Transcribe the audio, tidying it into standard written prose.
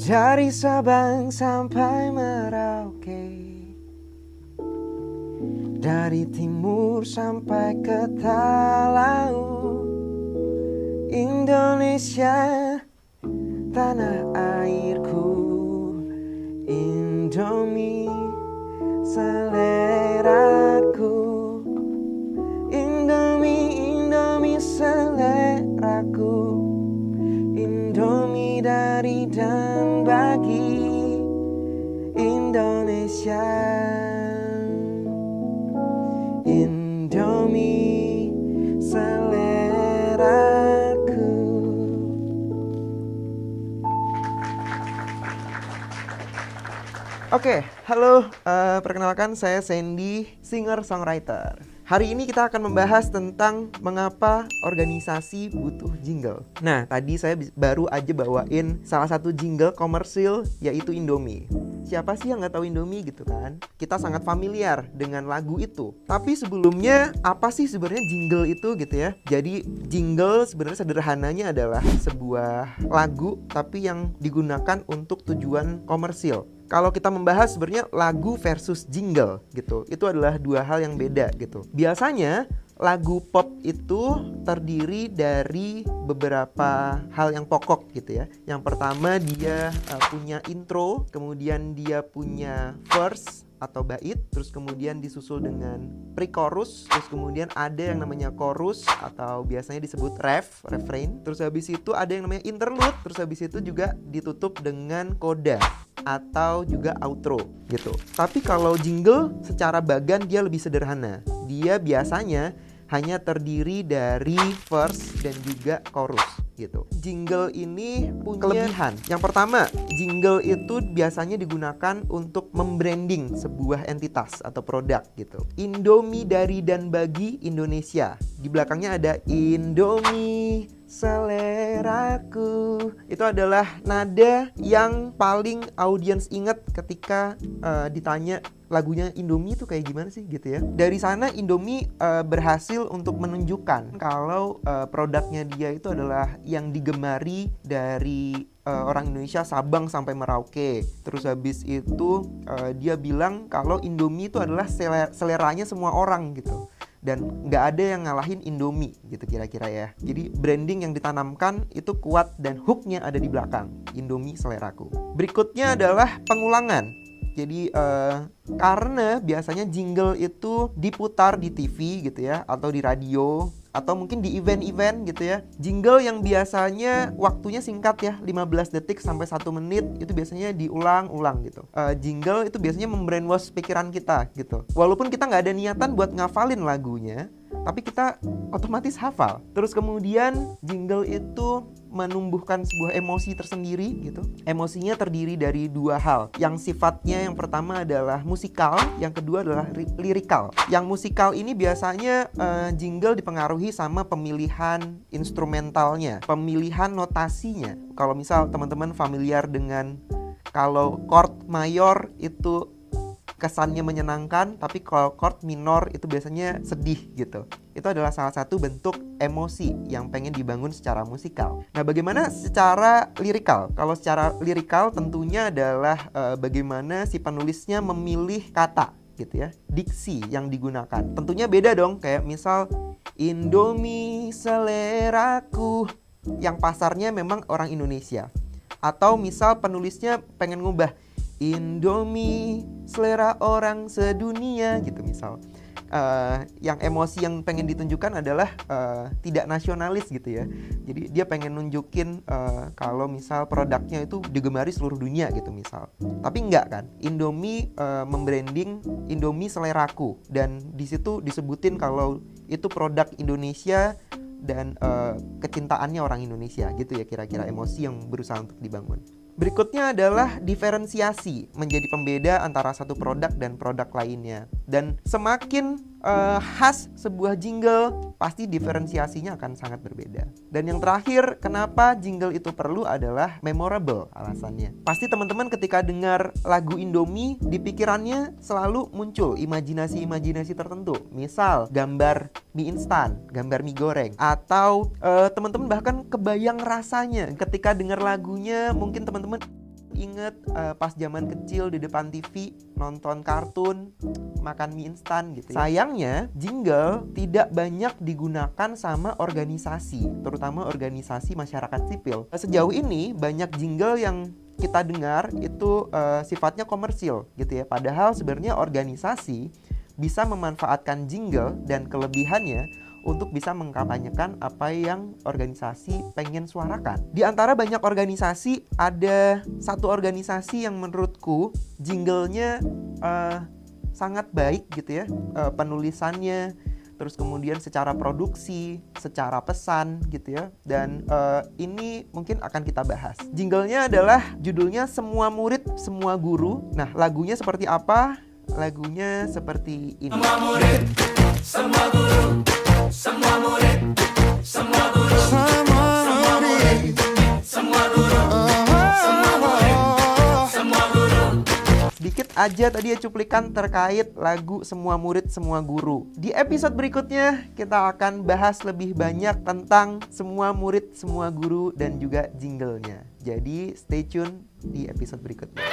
Dari Sabang sampai Merauke, dari timur sampai ke Talaut, Indonesia tanah airku, Indomie seleraku, Indomie seleraku, Indomie dari dan bagi Indonesia, Indomie seleraku. Oke, halo, perkenalkan saya Sandy, singer-songwriter. Hari ini kita akan membahas tentang mengapa organisasi butuh jingle. Nah, tadi saya baru aja bawain salah satu jingle komersil, yaitu Indomie. Siapa sih yang nggak tahu Indomie gitu kan? Kita sangat familiar dengan lagu itu. Tapi sebelumnya, apa sih sebenarnya jingle itu gitu ya? Jadi jingle sebenarnya sederhananya adalah sebuah lagu tapi yang digunakan untuk tujuan komersil. Kalau kita membahas sebenarnya lagu versus jingle gitu, itu adalah dua hal yang beda gitu. Biasanya lagu pop itu terdiri dari beberapa hal yang pokok gitu ya. Yang pertama dia punya intro, kemudian dia punya verse atau bait, terus kemudian disusul dengan pre-chorus, terus kemudian ada yang namanya chorus atau biasanya disebut refrain, terus habis itu ada yang namanya interlude, terus habis itu juga ditutup dengan coda atau juga outro gitu. Tapi kalau jingle secara bagan dia lebih sederhana. Dia biasanya hanya terdiri dari verse dan juga chorus gitu. Jingle ini punya kelebihan. Yang pertama, jingle itu biasanya digunakan untuk membranding sebuah entitas atau produk gitu. Indomie dari dan bagi Indonesia. Di belakangnya ada Indomie seleraku. Itu adalah nada yang paling audiens ingat ketika ditanya lagunya Indomie itu kayak gimana sih gitu ya. Dari sana Indomie berhasil untuk menunjukkan kalau produknya dia itu adalah yang digemari dari orang Indonesia Sabang sampai Merauke. Terus habis itu dia bilang kalau Indomie itu adalah seleranya semua orang gitu. Dan nggak ada yang ngalahin Indomie gitu kira-kira ya. Jadi branding yang ditanamkan itu kuat dan hooknya ada di belakang. Indomie seleraku. Berikutnya adalah pengulangan. Jadi karena biasanya jingle itu diputar di TV gitu ya, atau di radio, atau mungkin di event-event gitu ya. Jingle yang biasanya waktunya singkat ya, 15 detik sampai 1 menit, itu biasanya diulang-ulang gitu. Jingle itu biasanya membrainwash pikiran kita gitu. Walaupun kita nggak ada niatan buat ngafalin lagunya, tapi kita otomatis hafal. Terus kemudian jingle itu menumbuhkan sebuah emosi tersendiri gitu. Emosinya terdiri dari dua hal. Yang sifatnya yang pertama adalah musikal, yang kedua adalah lirikal. Yang musikal ini biasanya jingle dipengaruhi sama pemilihan instrumentalnya, pemilihan notasinya. Kalau misal teman-teman familiar dengan kalau chord mayor itu kesannya menyenangkan, tapi kalau chord minor itu biasanya sedih gitu. Itu adalah salah satu bentuk emosi yang pengen dibangun secara musikal. Nah, bagaimana secara lirikal? Kalau secara lirikal tentunya adalah bagaimana si penulisnya memilih kata gitu ya, diksi yang digunakan. Tentunya beda dong, kayak misal Indomie seleraku yang pasarnya memang orang Indonesia. Atau misal penulisnya pengen ngubah Indomie selera orang sedunia gitu misal. Yang emosi yang pengen ditunjukkan adalah tidak nasionalis gitu ya. Jadi dia pengen nunjukin kalau misal produknya itu digemari seluruh dunia gitu misal. Tapi enggak kan. Indomie membranding Indomie seleraku, dan di situ disebutin kalau itu produk Indonesia dan kecintaannya orang Indonesia gitu ya, kira-kira emosi yang berusaha untuk dibangun. Berikutnya adalah diferensiasi, menjadi pembeda antara satu produk dan produk lainnya. Dan semakin khas sebuah jingle, pasti diferensiasinya akan sangat berbeda. Dan yang terakhir, kenapa jingle itu perlu adalah memorable alasannya. Pasti teman-teman ketika dengar lagu Indomie, di pikirannya selalu muncul imajinasi-imajinasi tertentu. Misal, gambar mie instan, gambar mie goreng. Atau teman-teman bahkan kebayang rasanya ketika dengar lagunya, mungkin teman-teman inget pas zaman kecil di depan TV nonton kartun, makan mie instan gitu ya. Sayangnya jingle tidak banyak digunakan sama organisasi, terutama organisasi masyarakat sipil. Sejauh ini banyak jingle yang kita dengar itu sifatnya komersil gitu ya. Padahal sebenarnya organisasi bisa memanfaatkan jingle dan kelebihannya untuk bisa mengkampanyekan apa yang organisasi pengen suarakan. Di antara banyak organisasi, ada satu organisasi yang menurutku jinglenya sangat baik gitu ya, penulisannya, terus kemudian secara produksi, secara pesan gitu ya. Dan ini mungkin akan kita bahas. Jinglenya adalah judulnya Semua Murid, Semua Guru. Nah, lagunya seperti apa? Lagunya seperti ini. Semua murid, semua guru, semua murid, semua guru, semua murid, semua guru, semua murid, semua guru. Sedikit aja tadi ya cuplikan terkait lagu Semua Murid, Semua Guru. Di episode berikutnya kita akan bahas lebih banyak tentang Semua Murid, Semua Guru dan juga jinglenya. Jadi stay tune di episode berikutnya.